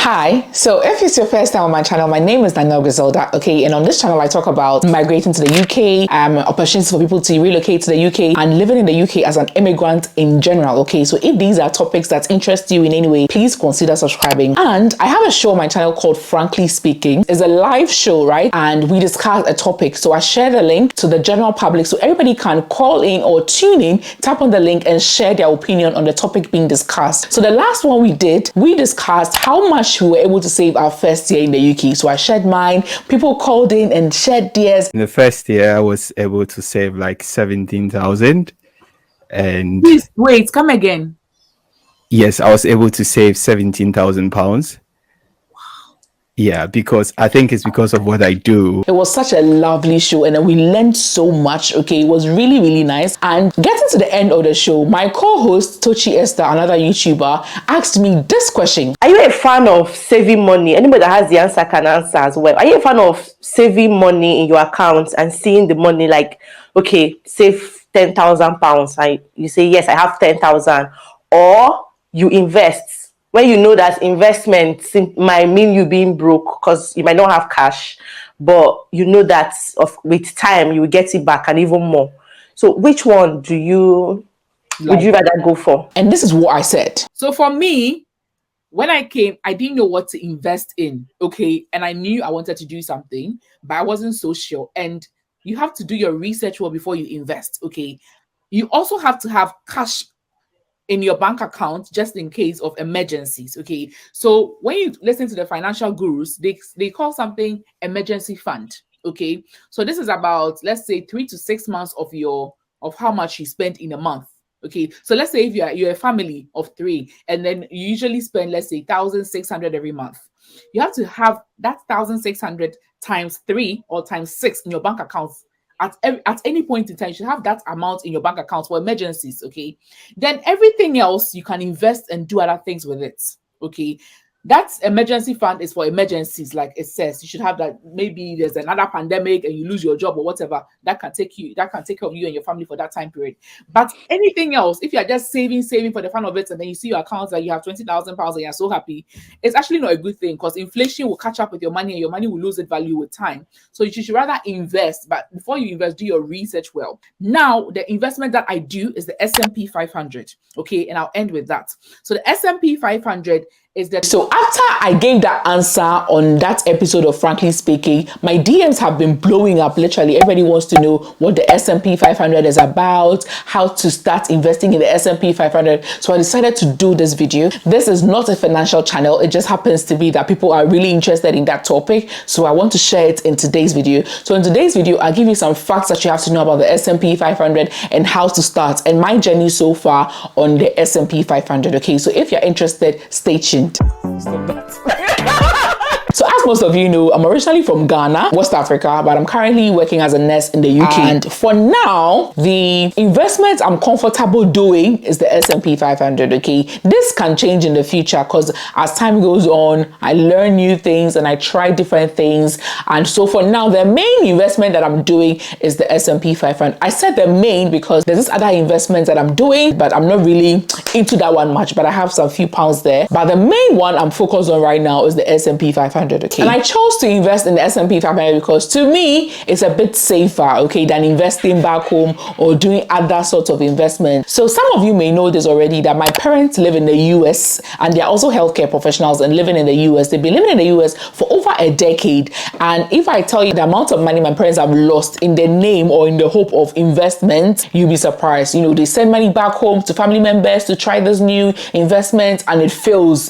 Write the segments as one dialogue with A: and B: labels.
A: Hi, so if it's your first time on my channel, my name is Danielle Griselda, okay, and on this channel I talk about migrating to the UK, opportunities for people to relocate to the UK and living in the UK as an immigrant in general, okay. So if these are topics that interest you in any way, please consider subscribing. And I have a show on my channel called Frankly Speaking. It's a live show, right, and we discuss a topic. So I share the link to the general public so everybody can call in or tune in, tap on the link and share their opinion on the topic being discussed. So the last one we did, we discussed how much we were able to save our first year in the UK. So I shared mine, people called in and shared theirs.
B: In the first year, I was able to save like 17,000. And
C: please wait, come again.
B: Yes, I was able to save 17,000 pounds. Yeah, because I think it's because of what I do.
A: It was such a lovely show and we learned so much, okay? It was really, really nice. And getting to the end of the show, my co-host, Tochi Esther, another YouTuber, asked me this question.
D: Are you a fan of saving money? Anybody that has the answer can answer as well. Are you a fan of saving money in your account and seeing the money like, okay, save 10,000 pounds. You say, yes, I have 10,000. Or you invest. When you know that investment might mean you being broke because you might not have cash, but you know that with time you will get it back and even more. So which one would you rather go for?
A: And this is what I said.
C: So for me, when I came, I didn't know what to invest in, okay? And I knew I wanted to do something, but I wasn't so sure. And you have to do your research well before you invest, okay? You also have to have cash in your bank account just in case of emergencies, okay? So when you listen to the financial gurus, they call something emergency fund, okay? So this is about, let's say, 3 to 6 months of how much you spend in a month, okay? So let's say if you're a family of 3 and then you usually spend, let's say, 1,600 every month. You have to have that 1,600 times 3 or times 6 in your bank account. At any point in time, you should have that amount in your bank account for emergencies, okay? Then everything else, you can invest and do other things with it, okay? That emergency fund is for emergencies, like it says. You should have that. Maybe there's another pandemic and you lose your job or whatever. That can take care of you and your family for that time period. But anything else, if you are just saving for the fun of it, and then you see your account that you have 20,000 pounds and you're so happy, it's actually not a good thing because inflation will catch up with your money and your money will lose its value with time. So you should rather invest. But before you invest, do your research well. Now, the investment that I do is the S&P 500, okay? And I'll end with that. So the S&P 500 is that.
A: So after I gave that answer on that episode of Frankly Speaking, my DMs have been blowing up. Literally, everybody wants to know what the S&P 500 is about, how to start investing in the S&P 500. So I decided to do this video. This is not a financial channel. It just happens to be that people are really interested in that topic. So I want to share it in today's video. So in today's video, I'll give you some facts that you have to know about the S&P 500 and how to start and my journey so far on the S&P 500. Okay, so if you're interested, stay tuned. Stop that. So as most of you know, I'm originally from Ghana, West Africa, but I'm currently working as a nurse in the UK. And for now, the investment I'm comfortable doing is the S&P 500, okay? This can change in the future because as time goes on, I learn new things and I try different things. And so for now, the main investment that I'm doing is the S&P 500. I said the main because there's this other investments that I'm doing, but I'm not really into that one much, but I have some few pounds there. But the main one I'm focused on right now is the S&P 500. Okay. And I chose to invest in the S&P 500 because to me, it's a bit safer, okay, than investing back home or doing other sorts of investments. So some of you may know this already, that my parents live in the US and they're also healthcare professionals and living in the US. They've been living in the US for over a decade. And if I tell you the amount of money my parents have lost in the name or in the hope of investment, you'll be surprised. You know, they send money back home to family members to try this new investment and it fails.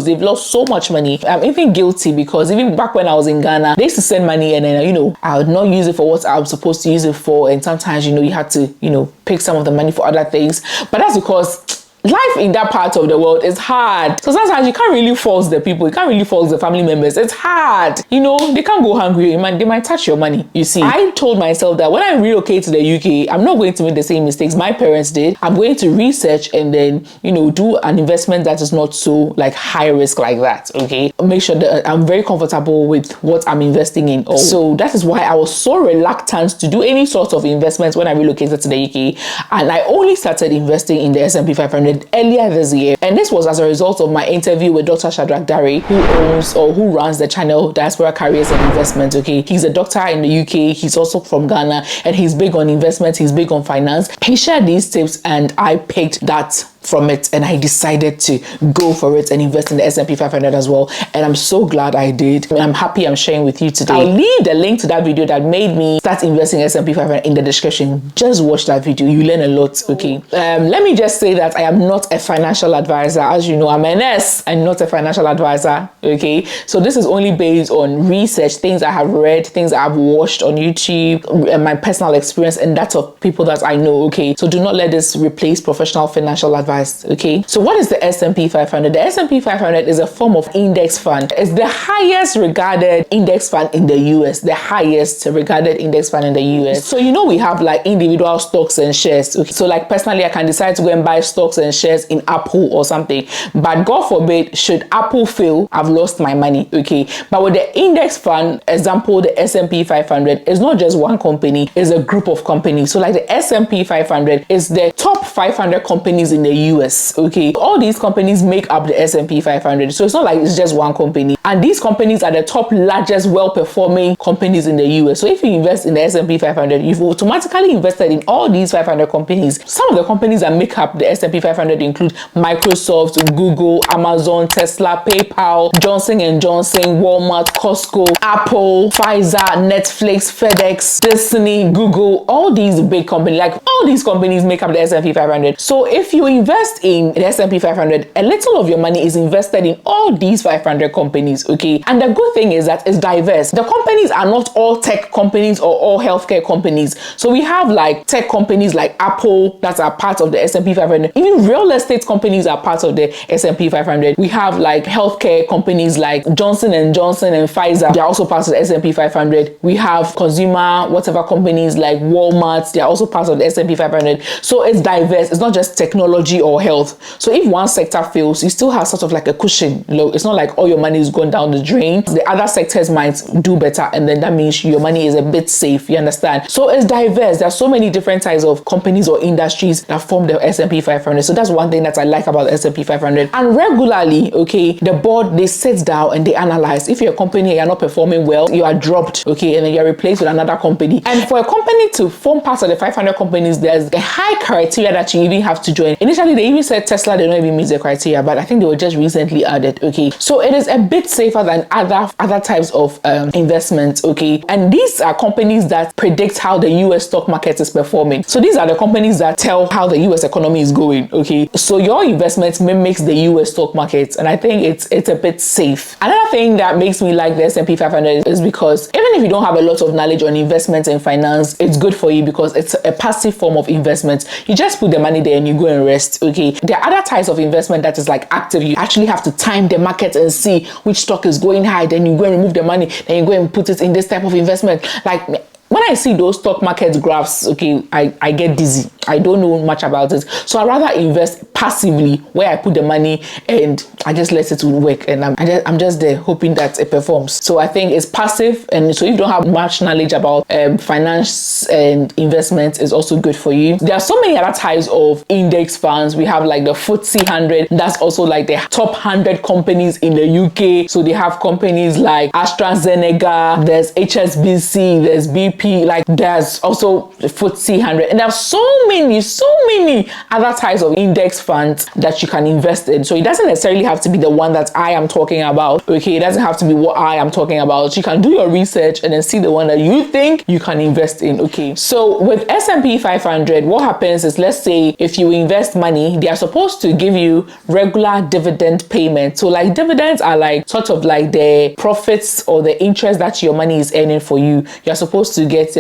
A: They've lost so much money. I'm even guilty because even back when I was in Ghana, they used to send money and then, you know, I would not use it for what I was supposed to use it for. And sometimes, you know, you had to, you know, pick some of the money for other things. But that's because life in that part of the world is hard. So sometimes you can't really force the people. You can't really force the family members. It's hard. You know, they can't go hungry. They might touch your money. You see, I told myself that when I relocate to the UK, I'm not going to make the same mistakes my parents did. I'm going to research and then, you know, do an investment that is not so like high risk like that. Okay. Make sure that I'm very comfortable with what I'm investing in. So that is why I was so reluctant to do any sort of investments when I relocated to the UK. And I only started investing in the S&P 500 started earlier this year. And this was as a result of my interview with Dr. Shadrach Dare, who runs the channel Diaspora Careers and Investment. Okay, he's a doctor in the UK. He's also from Ghana, and he's big on investment. He's big on finance. He shared these tips, and I picked that from it, and I decided to go for it and invest in the S&P 500 as well. And I'm so glad I did. I'm happy I'm sharing with you today. I'll leave the link to that video that made me start investing in S&P 500 in the description. Just watch that video. You learn a lot. Okay. Let me just say that I am not a financial advisor. As you know, I'm an S. I'm not a financial advisor. Okay. So this is only based on research, things I have read, things I've watched on YouTube, and my personal experience and that of people that I know. Okay. So do not let this replace professional financial advice. Okay, so what is the S&P 500? The S&P 500 is a form of index fund. It's the highest regarded index fund in the US, the highest regarded index fund in the US. So you know we have like individual stocks and shares. Okay, so like personally I can decide to go and buy stocks and shares in Apple or something, but God forbid should Apple fail, I've lost my money. Okay, but with the index fund, example the S&P 500 is not just one company, it's a group of companies. So like the S&P 500 is the top 500 companies in the US. Okay, all these companies make up the S&P 500, so it's not like it's just one company, and these companies are the top largest well-performing companies in the US. So if you invest in the S&P 500, you've automatically invested in all these 500 companies. Some of the companies that make up the S&P 500 include Microsoft, Google, Amazon, Tesla, PayPal, Johnson & Johnson, Walmart, Costco, Apple, Pfizer, Netflix, FedEx, Disney, Google. All these big companies, like all these companies make up the S&P 500. So if you invest in the S&P 500, a little of your money is invested in all these 500 companies. Okay, and the good thing is that it's diverse. The companies are not all tech companies or all healthcare companies. So we have like tech companies like Apple that are part of the S&P 500. Even real estate companies are part of the S&P 500. We have like healthcare companies like Johnson & Johnson and Pfizer. They're also part of the S&P 500. We have consumer whatever companies like Walmart. They're also part of the S&P 500. So it's diverse. It's not just technology or health. So if one sector fails, you still have sort of like a cushion. You know, it's not like all your money is going down the drain. The other sectors might do better, and then that means your money is a bit safe. You understand? So it's diverse. There are so many different types of companies or industries that form the S&P 500. So that's one thing that I like about the S&P 500. And regularly, okay, the board, they sit down and they analyze. If you're a company and you're not performing well, you are dropped, okay, and then you're replaced with another company. And for a company to form part of the 500 companies, there's a high criteria that you even have to join. Initially, they even said Tesla did not even meet the criteria, but I think they were just recently added. Okay, so it is a bit safer than other types of investments. Okay, and these are companies that predict how the US stock market is performing. So these are the companies that tell how the US economy is going. Okay, so your investment mimics the US stock market, and I think it's a bit safe. Another thing that makes me like the S&P 500 is because even if you don't have a lot of knowledge on investment and finance, it's good for you because it's a passive form of investment. You just put the money there and you go and rest. Okay, there are other types of investment that is like active. You actually have to time the market and see which stock is going high, then you go and remove the money, then you go and put it in this type of investment. Like when I see those stock market graphs, okay, I get dizzy. I don't know much about it. So I rather invest passively where I put the money and I just let it work, and I'm just there hoping that it performs. So I think it's passive, and so if you don't have much knowledge about finance and investment, it's also good for you. There are so many other types of index funds. We have like the FTSE 100. That's also like the top 100 companies in the UK. So they have companies like AstraZeneca, there's HSBC, there's BP, like there's also the FTSE 100, and there are so many other types of index funds that you can invest in. So it doesn't necessarily have to be the one that I am talking about. Okay, it doesn't have to be what I am talking about. You can do your research and then see the one that you think you can invest in. Okay, so with S&P 500, what happens is, let's say if you invest money, they are supposed to give you regular dividend payments. So like dividends are like sort of like the profits or the interest that your money is earning for you. They're supposed to give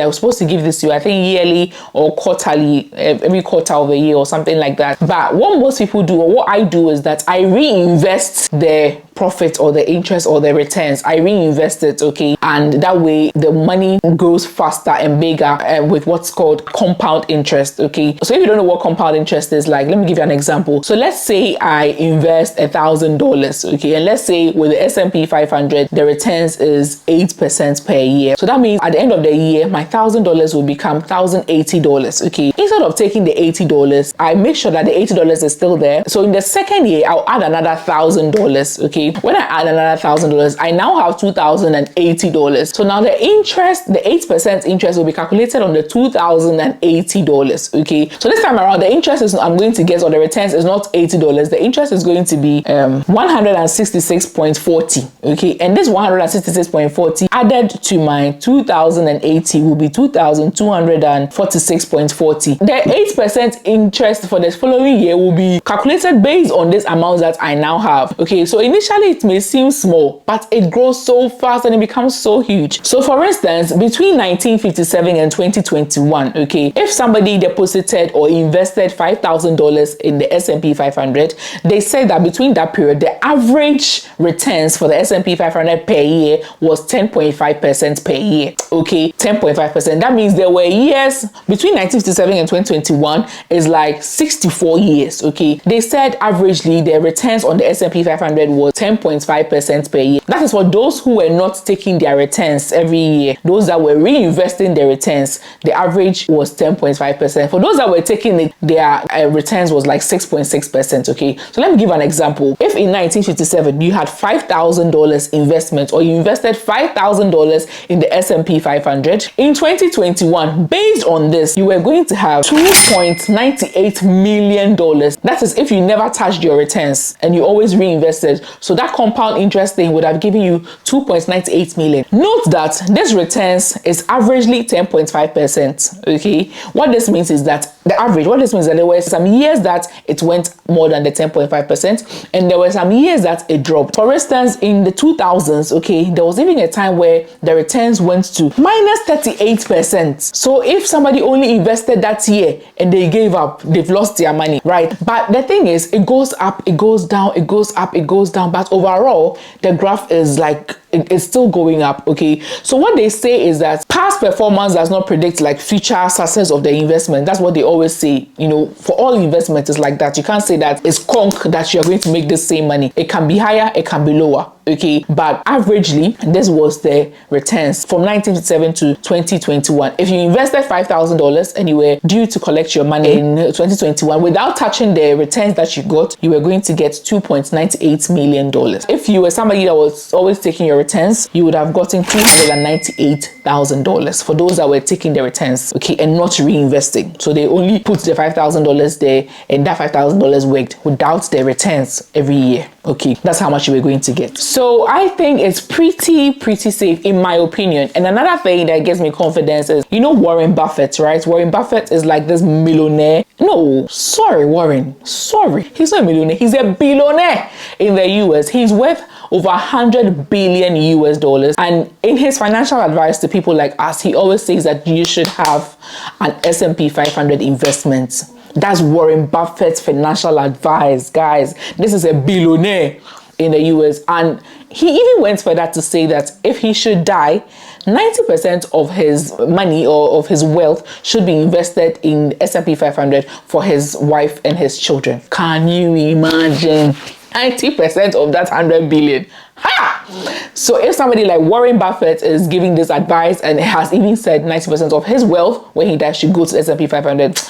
A: this to you, I think yearly or quarterly, every quarter of a year or something like that. But what most people do, or what I do, is that I reinvest the profit or the interest or the returns, I reinvest it, okay? And that way the money grows faster and bigger with what's called compound interest, okay? So if you don't know what compound interest is like, let me give you an example. So let's say I invest $1,000, okay? And let's say with the S&P 500, the returns is 8% per year. So that means at the end of the year, my $1,000 will become $1,080, okay? Instead of taking the $80, I make sure that the $80 is still there. So in the second year, I'll add another $1,000, okay? When I add another $1,000, I now have $2,080. So now the interest, the 8% interest will be calculated on the $2,080, okay? So this time around, the interest is, I'm going to guess, or the returns is not $80. The interest is going to be 166.40, okay? And this 166.40 added to my 2,080 will be 2,246.40. The 8% interest for the following year will be calculated based on this amount that I now have, okay? So initially it may seem small, but it grows so fast and it becomes so huge. So for instance, between 1957 and 2021, okay, if somebody deposited or invested $5,000 in the S&P 500, they said that between that period, the average returns for the S&P 500 per year was 10.5% per year, okay? 10.5%. That means there were years between 1957 and 2021 is like 64 years, okay? They said averagely the returns on the S&P 500 was 10.5% per year. That is for those who were not taking their returns every year. Those that were reinvesting their returns, the average was 10.5%. For those that were taking their returns was like 6.6%, okay? So let me give an example. If in 1957 you had $5,000 investment, or you invested $5,000 in the S&P 500, in 2021, based on this, you were going to have $2.98 million. That is if you never touched your returns and you always reinvested. So that compound interest thing would have given you $2.98 million. Note that this returns is averagely 10.5%, okay? What this means is that the average, what this means is that there were some years that it went more than the 10.5%, and there were some years that it dropped. For instance, in the 2000s, okay, there was even a time where the returns went to minus 38%. So if somebody only invested that year and they gave up, they've lost their money, right? But the thing is, it goes up, it goes down, it goes up, it goes down. But overall, the graph is like, it's still going up, okay? So what they say is that past performance does not predict like future success of the investment. That's what they always say. You know, for all investments, it's like that. You can't say that it's conk that you're going to make the same money. It can be higher, it can be lower, okay? But averagely, this was the returns from 1957 to 2021. If you invested $5,000 and you were due to collect your money in 2021 without touching the returns that you got, you were going to get $2.98 million. If you were somebody that was always taking your returns, you would have gotten $298,000 for those that were taking the returns, okay, and not reinvesting. So they only put the $5,000 there, and that $5,000 worked without the returns every year, okay? That's how much you were going to get. So I think it's pretty safe in my opinion. And another thing that gives me confidence is, you know, Warren Buffett, right? Warren Buffett is like this millionaire. No, sorry, Warren. Sorry. He's not a millionaire. He's a billionaire in the US. He's worth over $100 billion US. And in his financial advice to people like us, he always says that you should have an S&P 500 investment. That's Warren Buffett's financial advice, guys. This is a billionaire in the US. And he even went further to say that if he should die, 90% of his money or of his wealth should be invested in S&P 500 for his wife and his children. Can you imagine? 90% of that 100 billion. Ha! So if somebody like Warren Buffett is giving this advice and has even said 90% of his wealth when he dies should go to S&P 500,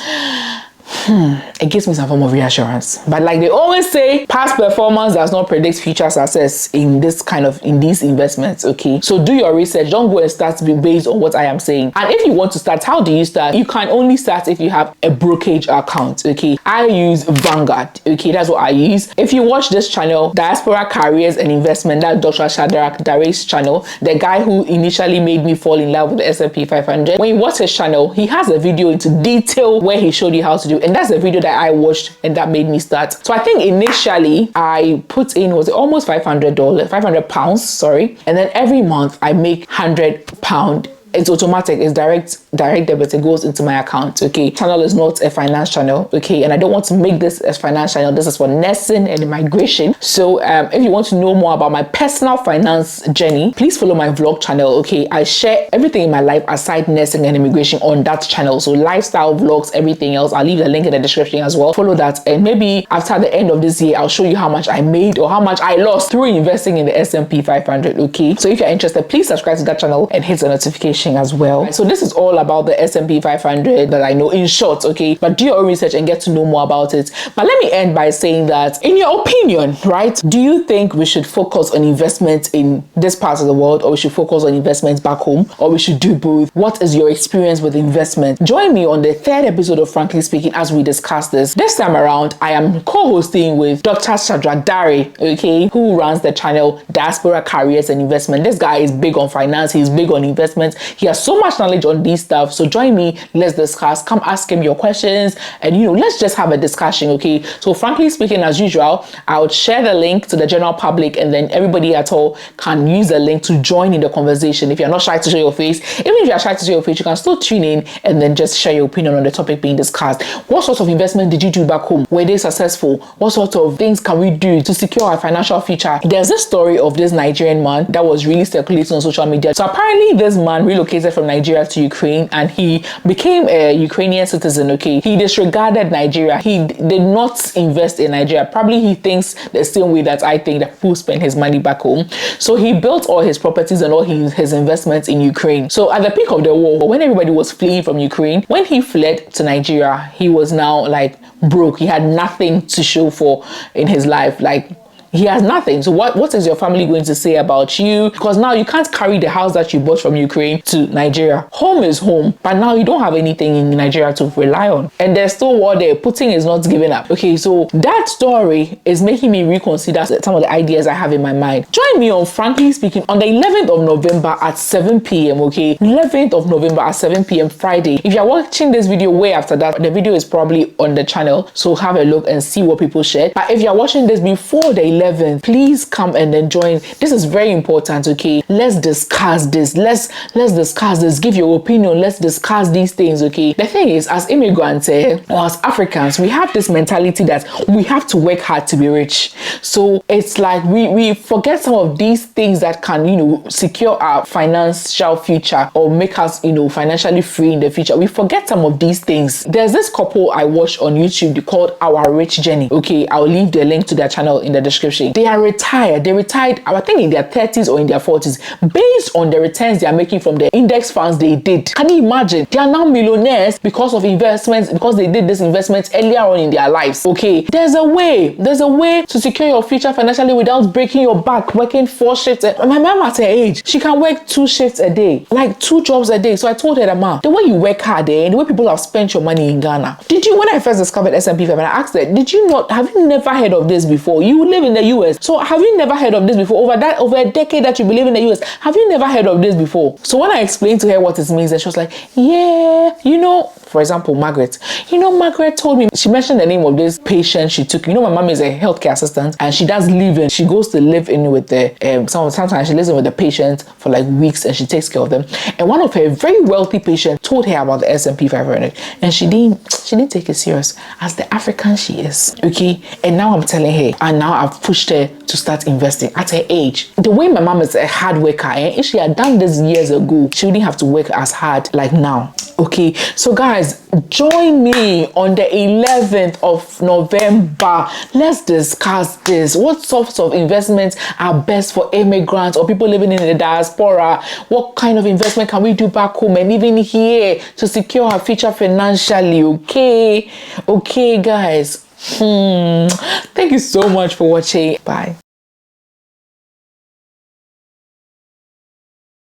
A: it gives me some form of reassurance. But like they always say, past performance does not predict future success in these investments, okay? So do your research. Don't go and start based on what I am saying. And if you want to start, how do you start? You can only start if you have a brokerage account, okay? I use Vanguard, okay? That's what I use. If you watch this channel, Diaspora Careers and Investment, that Dr. Shadrach Dare's channel, the guy who initially made me fall in love with the S&P 500, when you watch his channel, he has a video into detail where he showed you how to do, and that's the video that I watched and that made me start. So I think initially I put in, was it almost £500, £500, sorry. And then every month I make £100 it's automatic. It's direct debit. It goes into my account. Okay, channel is not a finance channel. Okay, and I don't want to make this a finance channel. This is for nursing and immigration. So if you want to know more about my personal finance journey, please follow my vlog channel. Okay, I share everything in my life aside nursing and immigration on that channel. So lifestyle vlogs, everything else, I'll leave the link in the description as well. Follow that, and maybe after the end of this year, I'll show you how much I made or how much I lost through investing in the S&P 500. Okay, so if you're interested, please subscribe to that channel and hit the notification as well. So this is all about the S&P 500 that I know in short. Okay, but do your own research and get to know more about it. But let me end by saying that, in your opinion, right, do you think we should focus on investment in this part of the world, or we should focus on investments back home, or we should do both? What is your experience with investment? Join me on the 3rd episode of Frankly Speaking as we discuss this. This time around, I am co-hosting with Dr. Shadrach Dare, okay, who runs the channel Diaspora Careers and Investment. This guy is big on finance. He's big on investments. He has so much knowledge on these stuff. So join me. Let's discuss. Come ask him your questions, and let's just have a discussion. Okay. So Frankly Speaking, as usual, I would share the link to the general public, and then everybody at all can use the link to join in the conversation. If you're not shy to show your face, even if you're shy to show your face, you can still tune in and then just share your opinion on the topic being discussed. What sort of investment did you do back home? Were they successful? What sort of things can we do to secure our financial future? There's this story of this Nigerian man that was really circulating on social media. So apparently this man relocated from Nigeria to Ukraine, and he became a Ukrainian citizen. Okay, he disregarded Nigeria. He did not invest in Nigeria. Probably he thinks the same way that I think, that people spend his money back home. So he built all his properties and all his investments in Ukraine. So at the peak of the war, when everybody was fleeing from Ukraine, when he fled to Nigeria, he was now like broke. He had nothing to show for in his life. Like, he has nothing. So what is your family going to say about you? Because now you can't carry the house that you bought from Ukraine to Nigeria. Home is home, but now you don't have anything in Nigeria to rely on. And there's still war there. Putin is not giving up. Okay, so that story is making me reconsider some of the ideas I have in my mind. Join me on Frankly Speaking on the 11th of November at 7 p.m. Okay, 11th of November at 7 p.m. Friday. If you're watching this video way after that, the video is probably on the channel. So have a look and see what people shared. But if you're watching this before the 11th, please come and then join. This is very important. Okay, let's discuss this. Let's discuss this. Give your opinion. Let's discuss these things. Okay, the thing is, as immigrants or as Africans, we have this mentality that we have to work hard to be rich. So it's like we forget some of these things that can secure our financial future or make us financially free in the future. We forget some of these things. There's this couple I watched on YouTube called Our Rich Journey. Okay, I'll leave the link to their channel in the description. They are retired. They retired, I think, in their 30s or in their 40s, based on the returns they are making from the index funds they did. Can you imagine? They are now millionaires because of investments, because they did these investments earlier on in their lives. Okay, there's a way to secure your future financially without breaking your back, working 4 shifts. My mom at her age, she can work 2 shifts a day, like 2 jobs a day. So I told her that, Ma, the way you work hard and the way people have spent your money in Ghana. When I first discovered S&P 500, I asked her, have you never heard of this before? You live in the US. So have you never heard of this before? Over a decade that you live in the US, have you never heard of this before? So when I explained to her what it means, and she was like, yeah, for example, Margaret. Margaret told me, she mentioned the name of this patient she took. My mom is a healthcare assistant, and she does live in. She goes to live in with the sometimes she lives in with the patient for like weeks, and she takes care of them. And one of her very wealthy patients told her about the S&P 500, and she didn't take it serious as the African she is. Okay, and now I'm telling her, and now I've pushed her to start investing at her age. The way my mom is a hard worker, if she had done this years ago, she wouldn't have to work as hard like now. Okay, so guys, join me on the 11th of November. Let's discuss this. What sorts of investments are best for immigrants or people living in the diaspora? What kind of investment can we do back home and even here to secure our future financially? Okay, guys. Thank you so much for watching. Bye.